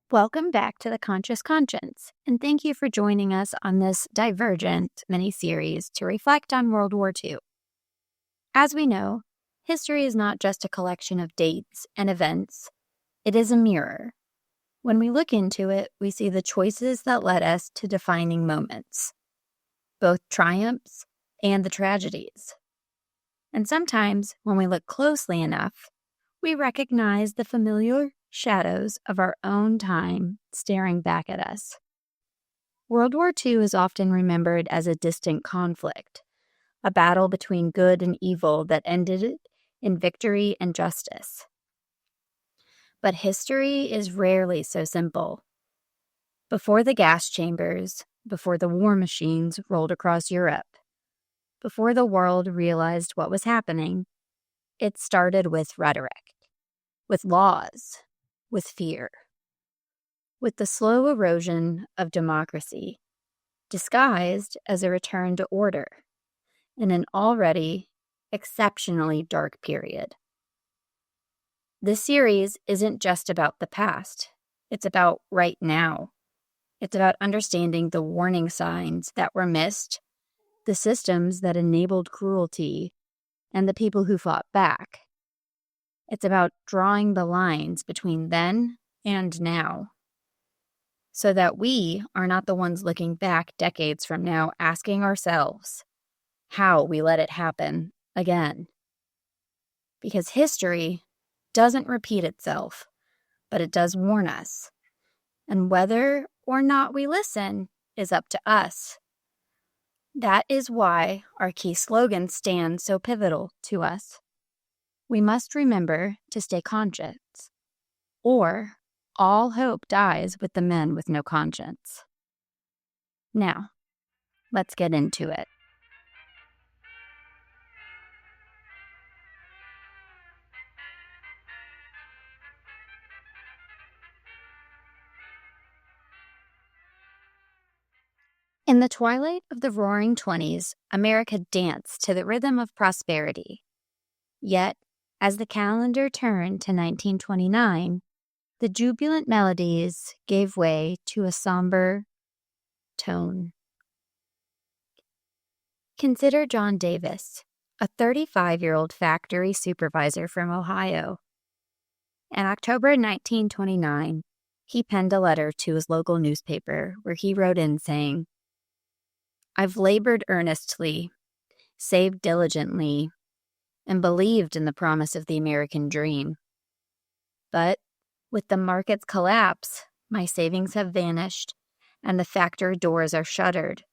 Welcome back to The Conscious Conscience, and thank you for joining us on this divergent mini-series to reflect on World War II. As we know, history is not just a collection of dates and events, it is a mirror. When we look into it, we see the choices that led us to defining moments, both triumphs and the tragedies. And sometimes, when we look closely enough, we recognize the familiar shadows of our own time staring back at us. World War II is often remembered as a distant conflict, a battle between good and evil that ended in victory and justice. But history is rarely so simple. Before the gas chambers, before the war machines rolled across Europe, before the world realized what was happening, it started with rhetoric, with laws, with fear, with the slow erosion of democracy, disguised as a return to order in an already exceptionally dark period. This series isn't just about the past, it's about right now. It's about understanding the warning signs that were missed, the systems that enabled cruelty, and the people who fought back. It's about drawing the lines between then and now, so that we are not the ones looking back decades from now asking ourselves how we let it happen again. Because history doesn't repeat itself, but it does warn us. And whether or not we listen is up to us. That is why our key slogan stands so pivotal to us. We must remember to stay conscious, or all hope dies with the men with no conscience. Now, let's get into it. In the twilight of the Roaring Twenties, America danced to the rhythm of prosperity. Yet, as the calendar turned to 1929, the jubilant melodies gave way to a somber tone. Consider John Davis, a 35-year-old factory supervisor from Ohio. In October 1929, he penned a letter to his local newspaper where he wrote in saying, "I've labored earnestly, saved diligently, and believed in the promise of the American dream. But with the market's collapse, my savings have vanished, and the factory doors are shuttered.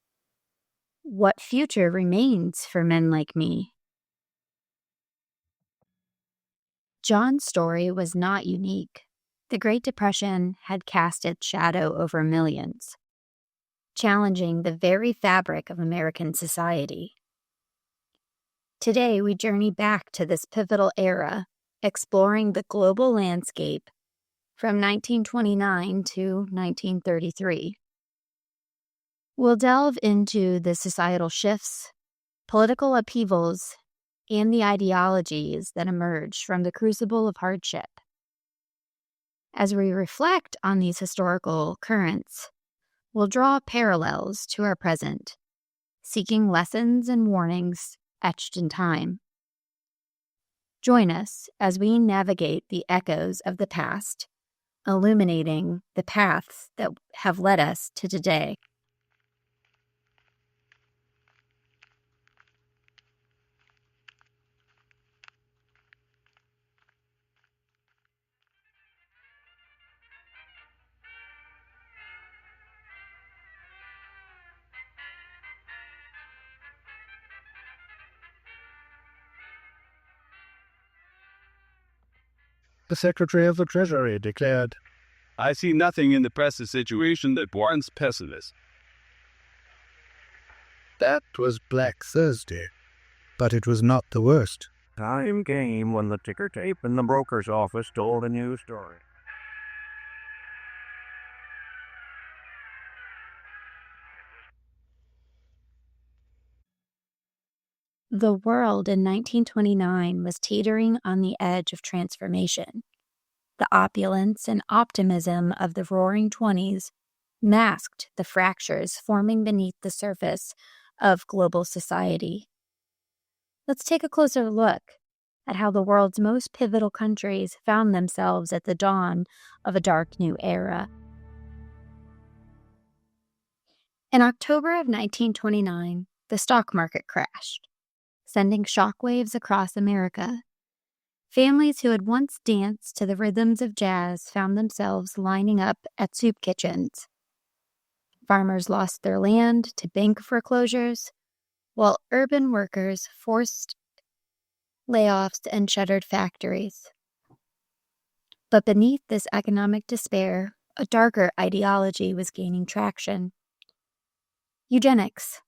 What future remains for men like me?" John's story was not unique. The Great Depression had cast its shadow over millions, challenging the very fabric of American society. Today, we journey back to this pivotal era, exploring the global landscape from 1929 to 1933. We'll delve into the societal shifts, political upheavals, and the ideologies that emerged from the crucible of hardship. As we reflect on these historical currents, we'll draw parallels to our present, seeking lessons and warnings etched in time. Join us as we navigate the echoes of the past, illuminating the paths that have led us to today. The Secretary of the Treasury declared, "I see nothing in the present situation that warrants pessimism." That was Black Thursday, but it was not the worst. Time came when the ticker tape in the broker's office told a new story. The world in 1929 was teetering on the edge of transformation. The opulence and optimism of the Roaring Twenties masked the fractures forming beneath the surface of global society. Let's take a closer look at how the world's most pivotal countries found themselves at the dawn of a dark new era. In October of 1929, the stock market crashed, sending shockwaves across America. Families who had once danced to the rhythms of jazz found themselves lining up at soup kitchens. Farmers lost their land to bank foreclosures, while urban workers forced layoffs and shuttered factories. But beneath this economic despair, a darker ideology was gaining traction: eugenics.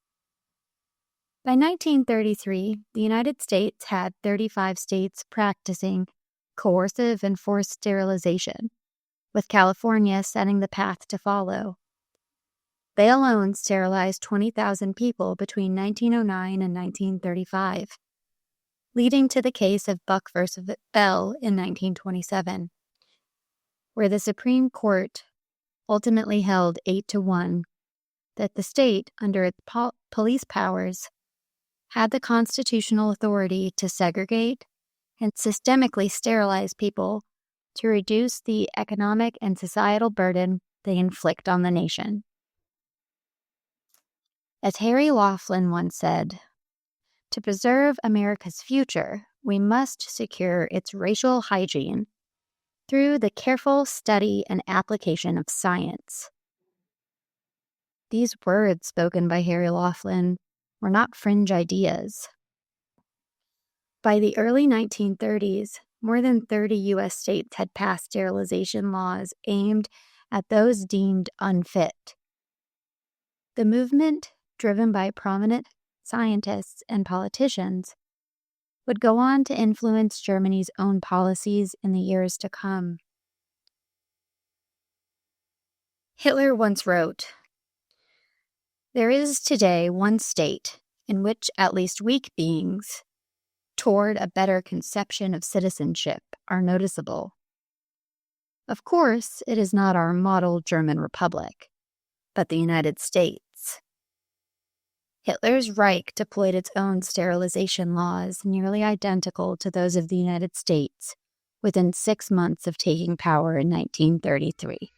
By 1933, the United States had 35 states practicing coercive and forced sterilization, with California setting the path to follow. They alone sterilized 20,000 people between 1909 and 1935, leading to the case of Buck versus Bell in 1927, where the Supreme Court ultimately held 8-1 that the state, under its police powers, had the constitutional authority to segregate and systemically sterilize people to reduce the economic and societal burden they inflict on the nation. As Harry Laughlin once said, "To preserve America's future, we must secure its racial hygiene through the careful study and application of science." These words spoken by Harry Laughlin were not fringe ideas. By the early 1930s, more than 30 U.S. states had passed sterilization laws aimed at those deemed unfit. The movement, driven by prominent scientists and politicians, would go on to influence Germany's own policies in the years to come. Hitler once wrote, "There is today one state in which at least weak beings toward a better conception of citizenship are noticeable. Of course, it is not our model German Republic, but the United States." Hitler's Reich deployed its own sterilization laws nearly identical to those of the United States within 6 months of taking power in 1933.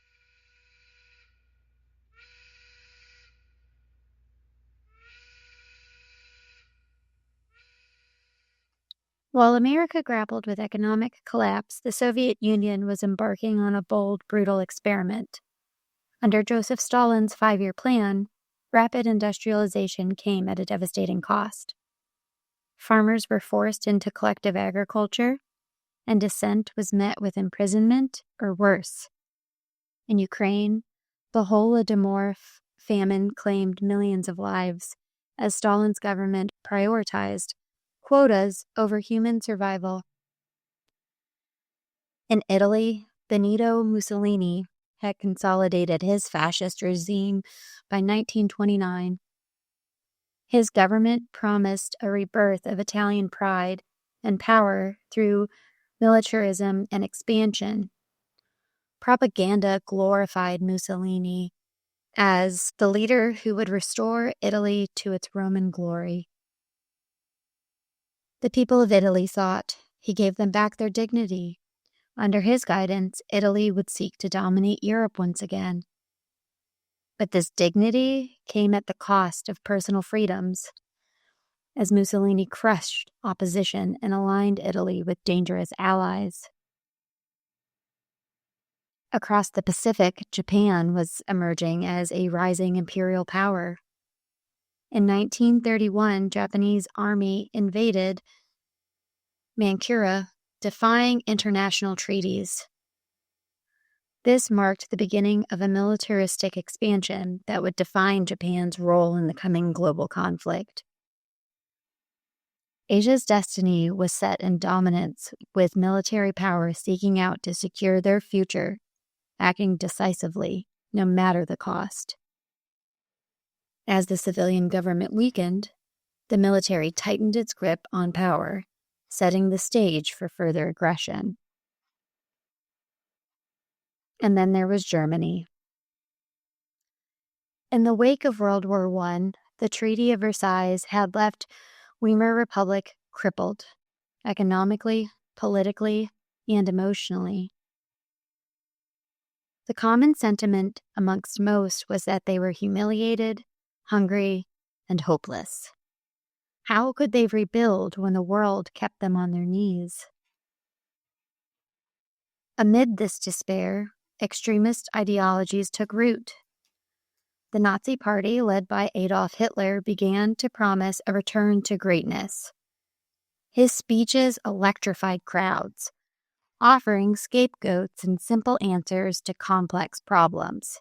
While America grappled with economic collapse, the Soviet Union was embarking on a bold, brutal experiment. Under Joseph Stalin's 5-year plan, rapid industrialization came at a devastating cost. Farmers were forced into collective agriculture, and dissent was met with imprisonment or worse. In Ukraine, the Holodomor famine claimed millions of lives as Stalin's government prioritized quotas over human survival. In Italy, Benito Mussolini had consolidated his fascist regime by 1929. His government promised a rebirth of Italian pride and power through militarism and expansion. Propaganda glorified Mussolini as the leader who would restore Italy to its Roman glory. The people of Italy thought he gave them back their dignity. Under his guidance, Italy would seek to dominate Europe once again. But this dignity came at the cost of personal freedoms, as Mussolini crushed opposition and aligned Italy with dangerous allies. Across the Pacific, Japan was emerging as a rising imperial power. In 1931, Japanese army invaded Manchuria, defying international treaties. This marked the beginning of a militaristic expansion that would define Japan's role in the coming global conflict. Asia's destiny was set in dominance, with military power seeking out to secure their future, acting decisively, no matter the cost. As the civilian government weakened, The military tightened its grip on power, setting the stage for further aggression. And then there was Germany. In the wake of World War I, the Treaty of Versailles had left Weimar Republic crippled, economically, politically, and emotionally. The common sentiment amongst most was that they were humiliated, hungry, and hopeless. How could they rebuild when the world kept them on their knees? Amid this despair, extremist ideologies took root. The Nazi Party, led by Adolf Hitler, began to promise a return to greatness. His speeches electrified crowds, offering scapegoats and simple answers to complex problems.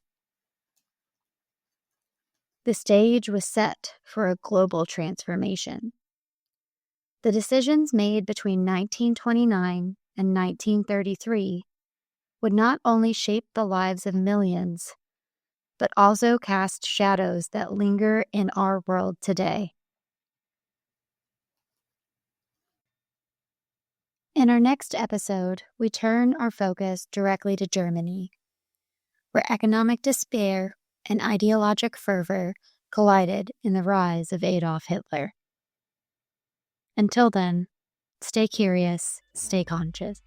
The stage was set for a global transformation. The decisions made between 1929 and 1933 would not only shape the lives of millions, but also cast shadows that linger in our world today. In our next episode, we turn our focus directly to Germany, where economic despair and ideologic fervor collided in the rise of Adolf Hitler. Until then, stay curious, stay conscious.